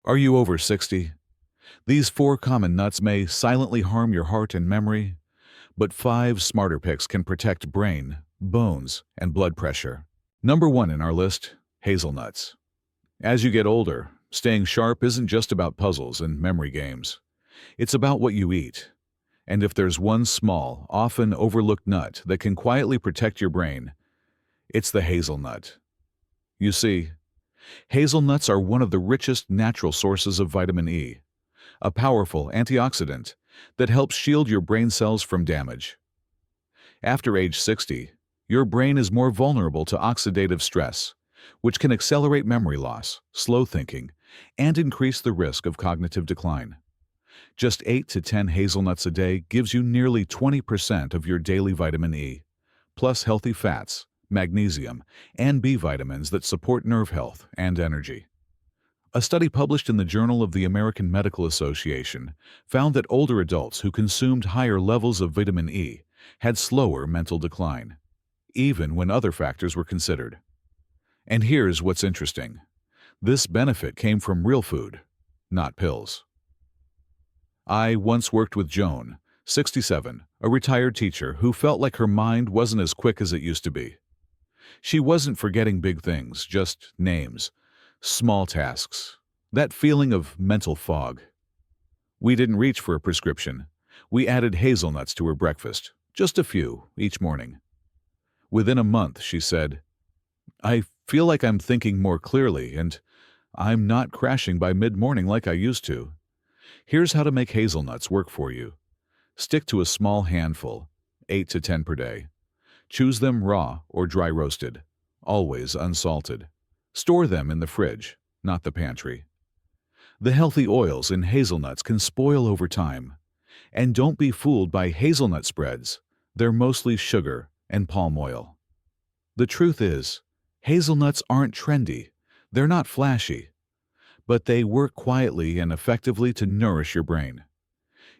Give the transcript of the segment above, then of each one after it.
Are you over 60? These 4 common nuts may silently harm your heart and memory, but 5 smarter picks can protect brain, bones, and blood pressure. Number 1 in our list, hazelnuts. As you get older, staying sharp isn't just about puzzles and memory games. It's about what you eat. And if there's one small, often overlooked nut that can quietly protect your brain, it's the hazelnut. You see, hazelnuts are one of the richest natural sources of vitamin E, a powerful antioxidant that helps shield your brain cells from damage. After age 60, your brain is more vulnerable to oxidative stress, which can accelerate memory loss, slow thinking, and increase the risk of cognitive decline. Just 8 to 10 hazelnuts a day gives you nearly 20% of your daily vitamin E, plus healthy fats, magnesium, and B vitamins that support nerve health and energy. A study published in the Journal of the American Medical Association found that older adults who consumed higher levels of vitamin E had slower mental decline, even when other factors were considered. And here's what's interesting. This benefit came from real food, not pills. I once worked with Joan, 67, a retired teacher who felt like her mind wasn't as quick as it used to be. She wasn't forgetting big things, just names, small tasks, that feeling of mental fog. We didn't reach for a prescription. We added hazelnuts to her breakfast, just a few each morning. Within a month, she said, "I feel like I'm thinking more clearly, and I'm not crashing by mid-morning like I used to." Here's how to make hazelnuts work for you. Stick to a small handful, 8 to 10 per day. Choose them raw or dry roasted, always unsalted. Store them in the fridge, not the pantry. The healthy oils in hazelnuts can spoil over time. And don't be fooled by hazelnut spreads. They're mostly sugar and palm oil. The truth is, hazelnuts aren't trendy. They're not flashy. But they work quietly and effectively to nourish your brain.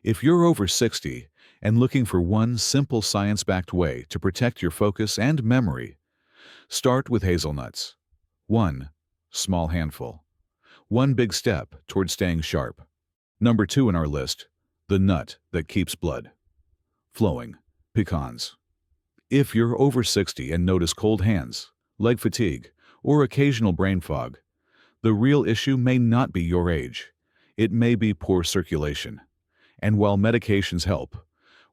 If you're over 60 and looking for one simple science-backed way to protect your focus and memory, start with hazelnuts. 1 small handful. 1 big step toward staying sharp. Number 2 in our list, the nut that keeps blood flowing, pecans. If you're over 60 and notice cold hands, leg fatigue, or occasional brain fog, the real issue may not be your age. It may be poor circulation. And while medications help,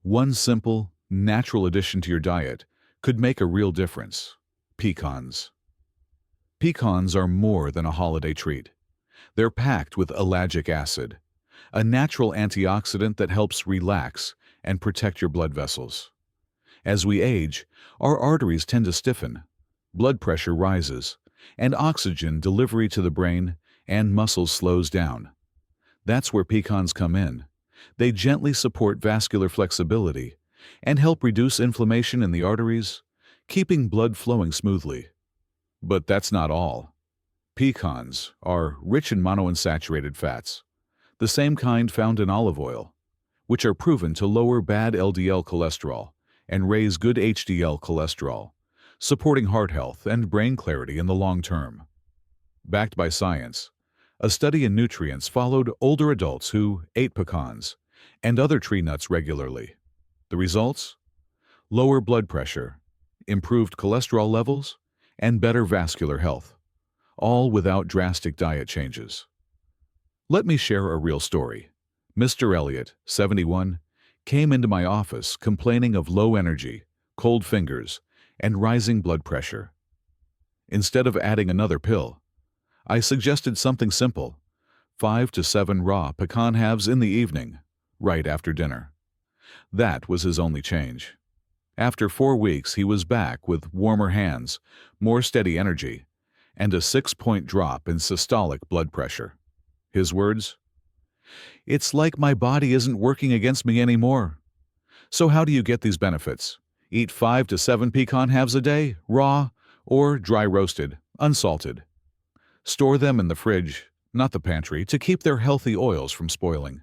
one simple, natural addition to your diet could make a real difference. Pecans. Pecans are more than a holiday treat. They're packed with ellagic acid, a natural antioxidant that helps relax and protect your blood vessels. As we age, our arteries tend to stiffen, blood pressure rises, and oxygen delivery to the brain and muscles slows down. That's where pecans come in. They gently support vascular flexibility and help reduce inflammation in the arteries, keeping blood flowing smoothly. But that's not all. Pecans are rich in monounsaturated fats, the same kind found in olive oil, which are proven to lower bad LDL cholesterol and raise good HDL cholesterol, supporting heart health and brain clarity in the long term. Backed by science, a study in Nutrients followed older adults who ate pecans and other tree nuts regularly. The results? Lower blood pressure, improved cholesterol levels, and better vascular health, all without drastic diet changes. Let me share a real story. Mr. Elliott, 71, came into my office complaining of low energy, cold fingers, and rising blood pressure. Instead of adding another pill, I suggested something simple: 5 to 7 raw pecan halves in the evening, right after dinner. That was his only change. After 4 weeks, he was back with warmer hands, more steady energy, and a 6-point drop in systolic blood pressure. His words? "It's like my body isn't working against me anymore." So how do you get these benefits? Eat 5 to 7 pecan halves a day, raw, or dry roasted, unsalted. Store them in the fridge, not the pantry, to keep their healthy oils from spoiling.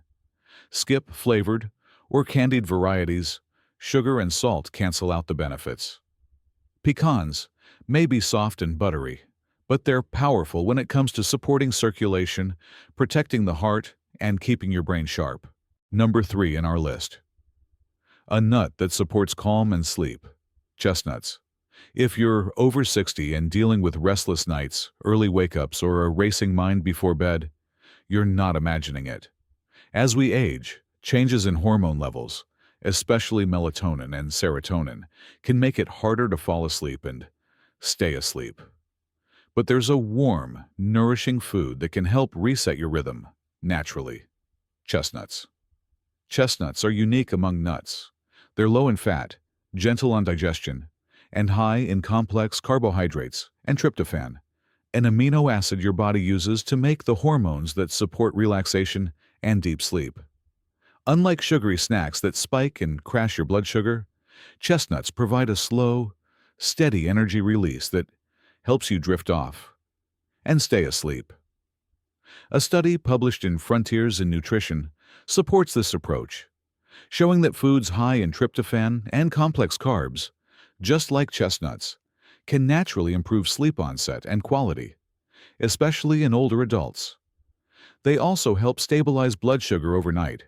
Skip flavored or candied varieties. Sugar and salt cancel out the benefits. Pecans may be soft and buttery, but they're powerful when it comes to supporting circulation, protecting the heart, and keeping your brain sharp. Number 3 in our list. A nut that supports calm and sleep. Chestnuts. If you're over 60 and dealing with restless nights, early wake-ups, or a racing mind before bed, you're not imagining it. As we age, changes in hormone levels, especially melatonin and serotonin, can make it harder to fall asleep and stay asleep. But there's a warm, nourishing food that can help reset your rhythm naturally. Chestnuts. Chestnuts are unique among nuts. They're low in fat, gentle on digestion, and high in complex carbohydrates and tryptophan, an amino acid your body uses to make the hormones that support relaxation and deep sleep. Unlike sugary snacks that spike and crash your blood sugar, chestnuts provide a slow, steady energy release that helps you drift off and stay asleep. A study published in Frontiers in Nutrition supports this approach, showing that foods high in tryptophan and complex carbs, just like chestnuts, can naturally improve sleep onset and quality, especially in older adults. They also help stabilize blood sugar overnight,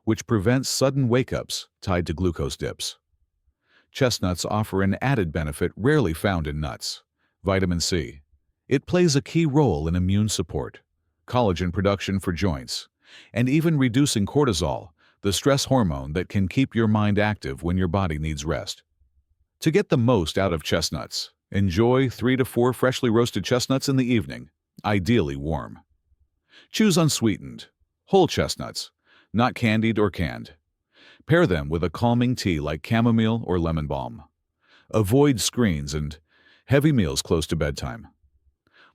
which prevents sudden wake-ups tied to glucose dips. Chestnuts offer an added benefit rarely found in nuts: vitamin C. It plays a key role in immune support, collagen production for joints, and even reducing cortisol, the stress hormone that can keep your mind active when your body needs rest. To get the most out of chestnuts, enjoy 3 to 4 freshly roasted chestnuts in the evening, ideally warm. Choose unsweetened, whole chestnuts, not candied or canned. Pair them with a calming tea like chamomile or lemon balm. Avoid screens and heavy meals close to bedtime.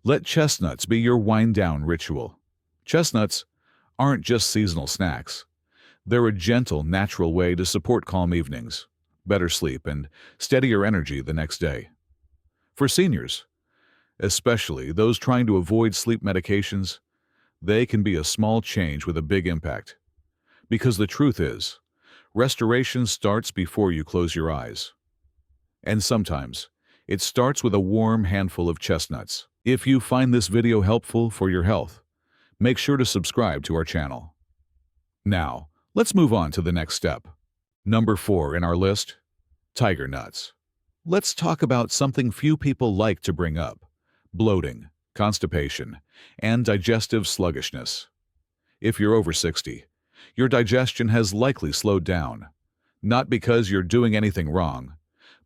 Let chestnuts be your wind-down ritual. Chestnuts aren't just seasonal snacks. They're a gentle, natural way to support calm evenings, better sleep, and steadier energy the next day. For seniors, especially those trying to avoid sleep medications, they can be a small change with a big impact. Because the truth is, restoration starts before you close your eyes. And sometimes, it starts with a warm handful of chestnuts. If you find this video helpful for your health, make sure to subscribe to our channel. Now, let's move on to the next step. Number 4 in our list, tiger nuts. Let's talk about something few people like to bring up: bloating, constipation, and digestive sluggishness. If you're over 60, your digestion has likely slowed down, not because you're doing anything wrong,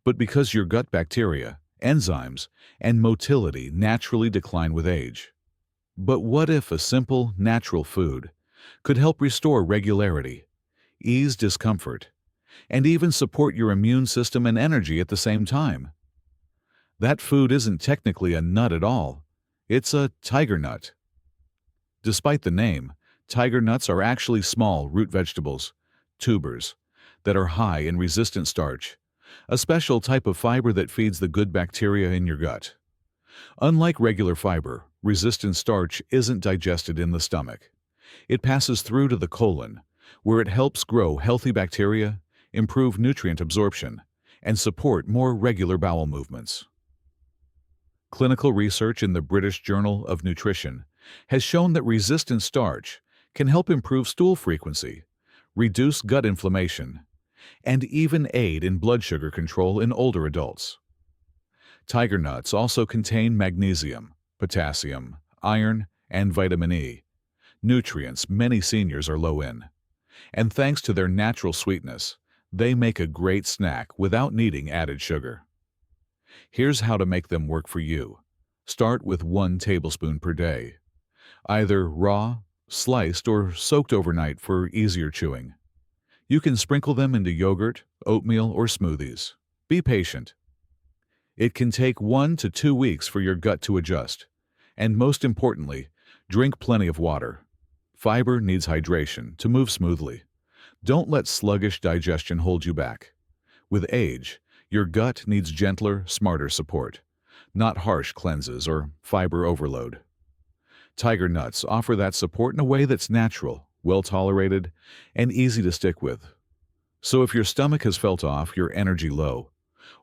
but because your gut bacteria, enzymes, and motility naturally decline with age. But what if a simple, natural food could help restore regularity, ease discomfort, and even support your immune system and energy at the same time? That food isn't technically a nut at all. It's a tiger nut. Despite the name, tiger nuts are actually small root vegetables, tubers, that are high in resistant starch, a special type of fiber that feeds the good bacteria in your gut. Unlike regular fiber, resistant starch isn't digested in the stomach. It passes through to the colon, where it helps grow healthy bacteria, improve nutrient absorption, and support more regular bowel movements. Clinical research in the British Journal of Nutrition has shown that resistant starch can help improve stool frequency, reduce gut inflammation, and even aid in blood sugar control in older adults. Tiger nuts also contain magnesium, potassium, iron, and vitamin E, nutrients many seniors are low in. And thanks to their natural sweetness, they make a great snack without needing added sugar. Here's how to make them work for you. Start with 1 tablespoon per day, either raw, sliced, or soaked overnight for easier chewing. You can sprinkle them into yogurt, oatmeal, or smoothies. Be patient. It can take 1 to 2 weeks for your gut to adjust. And most importantly, drink plenty of water. Fiber needs hydration to move smoothly. Don't let sluggish digestion hold you back. With age, your gut needs gentler, smarter support, not harsh cleanses or fiber overload. Tiger nuts offer that support in a way that's natural, well-tolerated, and easy to stick with. So if your stomach has felt off, your energy low,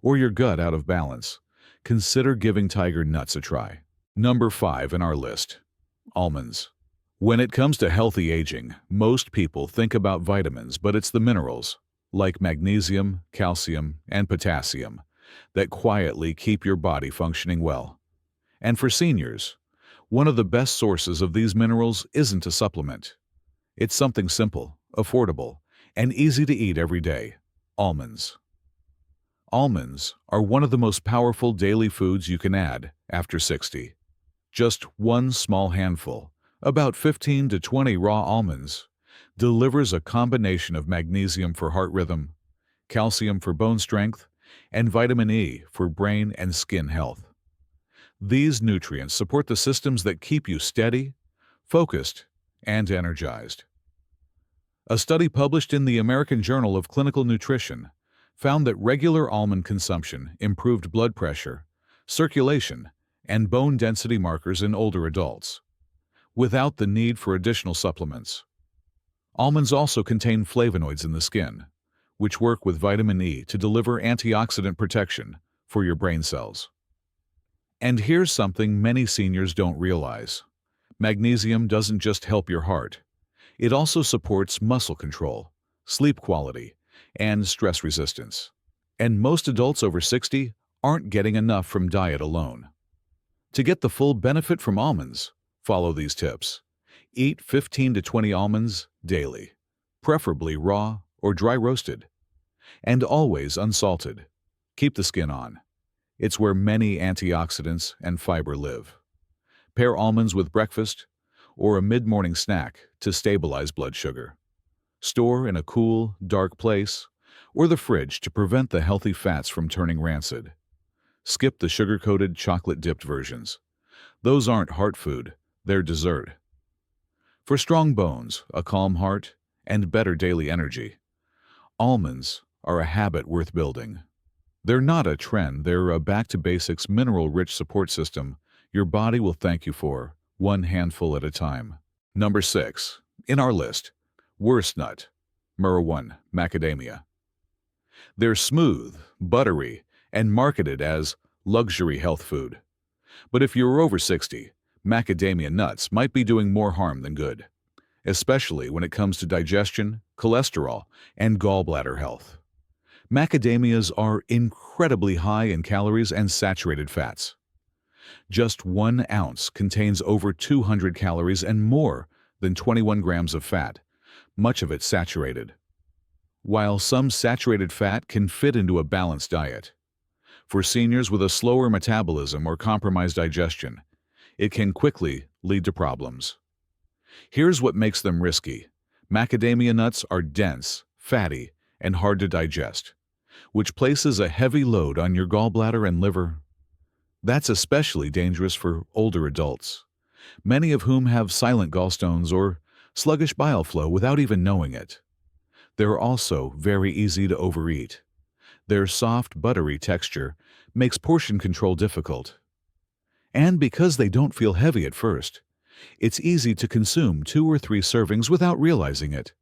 or your gut out of balance, consider giving tiger nuts a try. Number 5 in our list, almonds. When it comes to healthy aging, most people think about vitamins, but it's the minerals, like magnesium, calcium, and potassium, that quietly keep your body functioning well. And for seniors, one of the best sources of these minerals isn't a supplement. It's something simple, affordable, and easy to eat every day: almonds. Almonds are one of the most powerful daily foods you can add after 60. Just one small handful, about 15 to 20 raw almonds, delivers a combination of magnesium for heart rhythm, calcium for bone strength, and vitamin E for brain and skin health. These nutrients support the systems that keep you steady, focused, and energized. A study published in the American Journal of Clinical Nutrition found that regular almond consumption improved blood pressure, circulation, and bone density markers in older adults, without the need for additional supplements. Almonds also contain flavonoids in the skin, which work with vitamin E to deliver antioxidant protection for your brain cells. And here's something many seniors don't realize. Magnesium doesn't just help your heart. It also supports muscle control, sleep quality, and stress resistance. And most adults over 60 aren't getting enough from diet alone. To get the full benefit from almonds, follow these tips. Eat 15 to 20 almonds daily, preferably raw or dry roasted, and always unsalted. Keep the skin on. It's where many antioxidants and fiber live. Pair almonds with breakfast or a mid-morning snack to stabilize blood sugar. Store in a cool, dark place or the fridge to prevent the healthy fats from turning rancid. Skip the sugar-coated, chocolate-dipped versions. Those aren't heart food, they're dessert. For strong bones, a calm heart, and better daily energy, almonds are a habit worth building. They're not a trend, they're a back-to-basics, mineral-rich support system your body will thank you for, one handful at a time. Number 6 in our list, worst nut. Number 1, macadamia. They're smooth, buttery, and marketed as luxury health food. But if you're over 60, macadamia nuts might be doing more harm than good, especially when it comes to digestion, cholesterol, and gallbladder health. Macadamias are incredibly high in calories and saturated fats. Just 1 ounce contains over 200 calories and more than 21 grams of fat, much of it saturated. While some saturated fat can fit into a balanced diet, for seniors with a slower metabolism or compromised digestion, it can quickly lead to problems. Here's what makes them risky. Macadamia nuts are dense, fatty, and hard to digest, which places a heavy load on your gallbladder and liver. That's especially dangerous for older adults, many of whom have silent gallstones or sluggish bile flow without even knowing it. They're also very easy to overeat. Their soft, buttery texture makes portion control difficult. And because they don't feel heavy at first, it's easy to consume 2 or 3 servings without realizing it,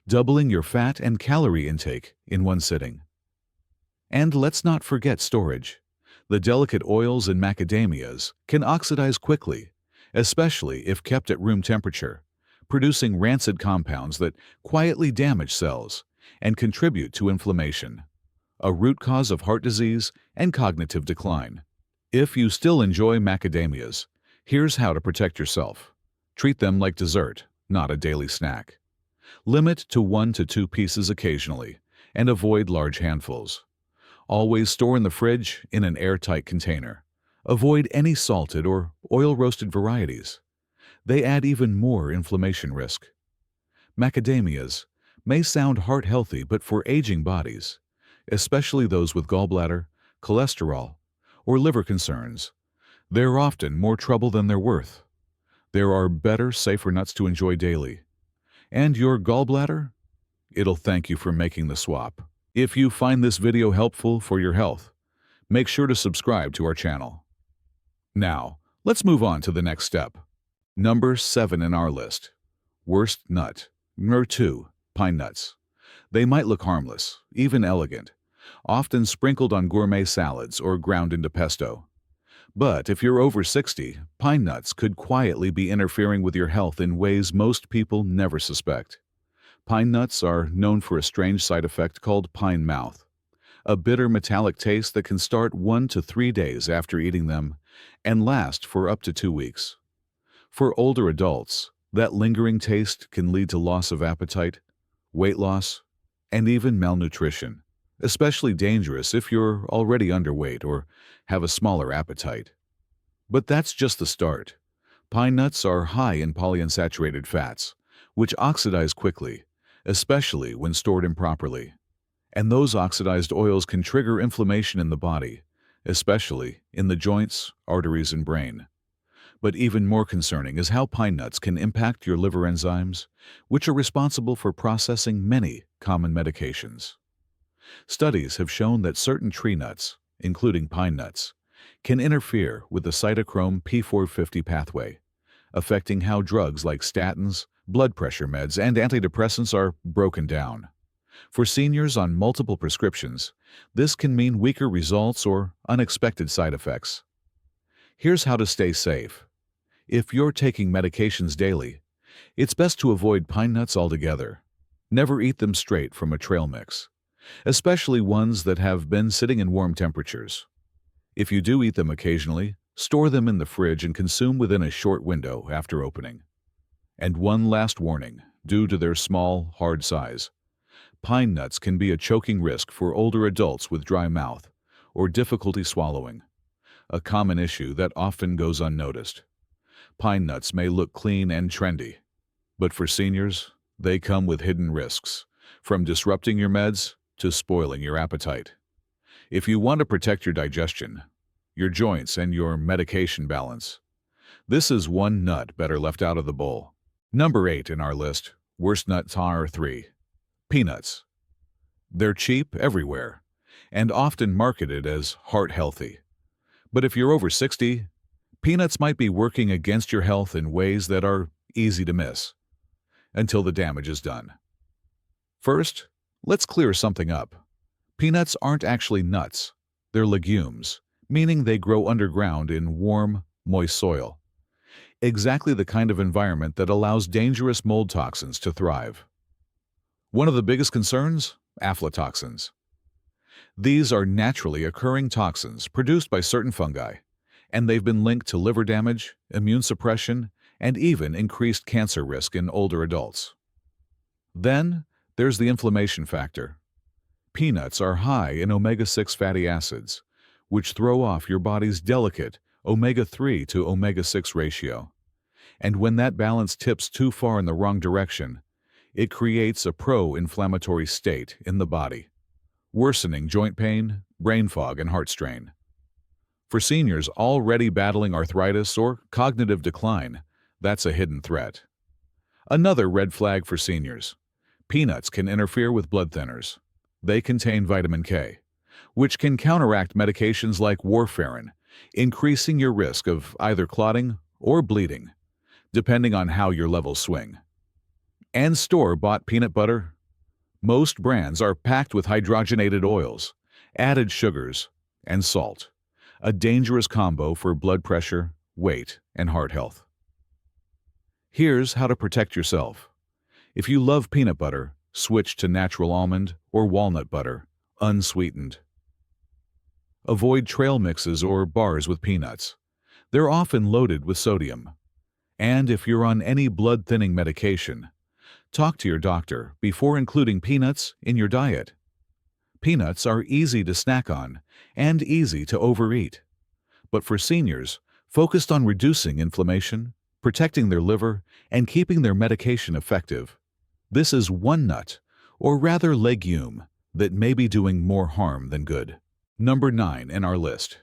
doubling your fat and calorie intake in one sitting. And let's not forget storage. The delicate oils in macadamias can oxidize quickly, especially if kept at room temperature, producing rancid compounds that quietly damage cells and contribute to inflammation, a root cause of heart disease and cognitive decline. If you still enjoy macadamias, here's how to protect yourself. Treat them like dessert, not a daily snack. Limit to 1 to 2 pieces occasionally, and avoid large handfuls. Always store in the fridge in an airtight container. Avoid any salted or oil-roasted varieties. They add even more inflammation risk. Macadamias may sound heart-healthy, but for aging bodies, especially those with gallbladder, cholesterol, or liver concerns, they're often more trouble than they're worth. There are better, safer nuts to enjoy daily. And your gallbladder? It'll thank you for making the swap. If you find this video helpful for your health, make sure to subscribe to our channel. Now, let's move on to the next step. Number 7 in our list. Worst nut. Number 2, pine nuts. They might look harmless, even elegant, often sprinkled on gourmet salads or ground into pesto. But if you're over 60, pine nuts could quietly be interfering with your health in ways most people never suspect. Pine nuts are known for a strange side effect called pine mouth, a bitter metallic taste that can start 1 to 3 days after eating them and last for up to 2 weeks. For older adults, that lingering taste can lead to loss of appetite, weight loss, and even malnutrition, especially dangerous if you're already underweight or have a smaller appetite. But that's just the start. Pine nuts are high in polyunsaturated fats, which oxidize quickly, especially when stored improperly. And those oxidized oils can trigger inflammation in the body, especially in the joints, arteries, and brain. But even more concerning is how pine nuts can impact your liver enzymes, which are responsible for processing many common medications. Studies have shown that certain tree nuts, including pine nuts, can interfere with the cytochrome P450 pathway, affecting how drugs like statins, blood pressure meds, and antidepressants are broken down. For seniors on multiple prescriptions, this can mean weaker results or unexpected side effects. Here's how to stay safe. If you're taking medications daily, it's best to avoid pine nuts altogether. Never eat them straight from a trail mix, especially ones that have been sitting in warm temperatures. If you do eat them occasionally, store them in the fridge and consume within a short window after opening. And one last warning, due to their small, hard size, pine nuts can be a choking risk for older adults with dry mouth or difficulty swallowing, a common issue that often goes unnoticed. Pine nuts may look clean and trendy, but for seniors, they come with hidden risks, from disrupting your meds to spoiling your appetite. If you want to protect your digestion, your joints, and your medication balance, this is one nut better left out of the bowl. Number 8 in our list, worst nuts are 3. Peanuts. They're cheap everywhere and often marketed as heart-healthy. But if you're over 60, peanuts might be working against your health in ways that are easy to miss until the damage is done. First, let's clear something up. Peanuts aren't actually nuts. They're legumes, meaning they grow underground in warm, moist soil. Exactly the kind of environment that allows dangerous mold toxins to thrive. One of the biggest concerns? Aflatoxins. These are naturally occurring toxins produced by certain fungi, and they've been linked to liver damage, immune suppression, and even increased cancer risk in older adults. Then, there's the inflammation factor. Peanuts are high in omega-6 fatty acids, which throw off your body's delicate omega-3 to omega-6 ratio. And when that balance tips too far in the wrong direction, it creates a pro-inflammatory state in the body, worsening joint pain, brain fog, and heart strain. For seniors already battling arthritis or cognitive decline, that's a hidden threat. Another red flag for seniors. Peanuts can interfere with blood thinners. They contain vitamin K, which can counteract medications like warfarin, increasing your risk of either clotting or bleeding, depending on how your levels swing. And store-bought peanut butter? Most brands are packed with hydrogenated oils, added sugars, and salt, a dangerous combo for blood pressure, weight, and heart health. Here's how to protect yourself. If you love peanut butter, switch to natural almond or walnut butter, unsweetened. Avoid trail mixes or bars with peanuts. They're often loaded with sodium. And if you're on any blood-thinning medication, talk to your doctor before including peanuts in your diet. Peanuts are easy to snack on and easy to overeat. But for seniors, focused on reducing inflammation, protecting their liver, and keeping their medication effective, this is one nut, or rather legume, that may be doing more harm than good. Number 9 in our list.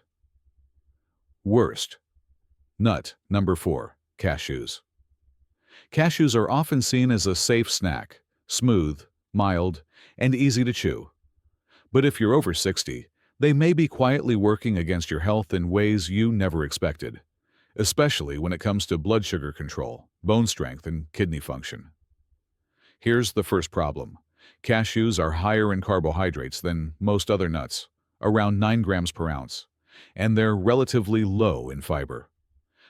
Worst. Nut number 4, cashews. Cashews are often seen as a safe snack, smooth, mild, and easy to chew. But if you're over 60, they may be quietly working against your health in ways you never expected, especially when it comes to blood sugar control, bone strength, and kidney function. Here's the first problem. Cashews are higher in carbohydrates than most other nuts, around 9 grams per ounce, and they're relatively low in fiber.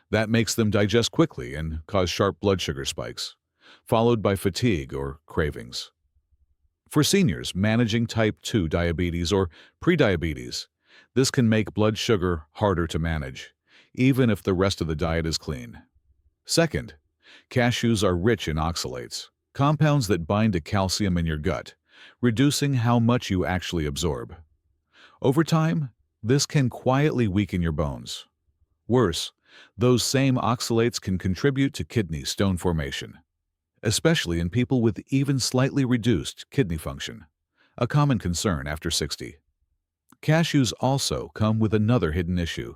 That makes them digest quickly and cause sharp blood sugar spikes, followed by fatigue or cravings. For seniors managing type 2 diabetes or prediabetes, this can make blood sugar harder to manage, even if the rest of the diet is clean. Second, cashews are rich in oxalates, compounds that bind to calcium in your gut, reducing how much you actually absorb. Over time, this can quietly weaken your bones. Worse, those same oxalates can contribute to kidney stone formation, especially in people with even slightly reduced kidney function, a common concern after 60. Cashews also come with another hidden issue.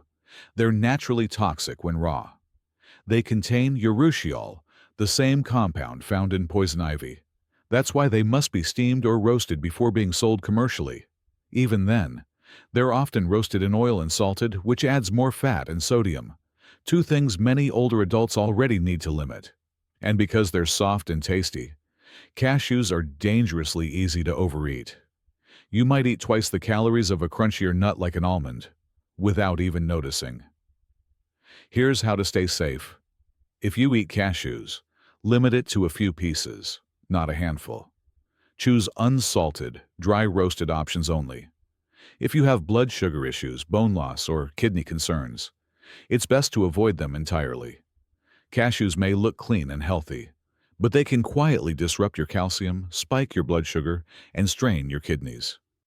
They're naturally toxic when raw. They contain urushiol, the same compound found in poison ivy. That's why they must be steamed or roasted before being sold commercially. Even then, they're often roasted in oil and salted, which adds more fat and sodium, two things many older adults already need to limit. And because they're soft and tasty, cashews are dangerously easy to overeat. You might eat twice the calories of a crunchier nut like an almond, without even noticing. Here's how to stay safe. If you eat cashews, limit it to a few pieces, not a handful. Choose unsalted, dry roasted options only. If you have blood sugar issues, bone loss, or kidney concerns, it's best to avoid them entirely. Cashews may look clean and healthy, but they can quietly disrupt your calcium, spike your blood sugar, and strain your kidneys.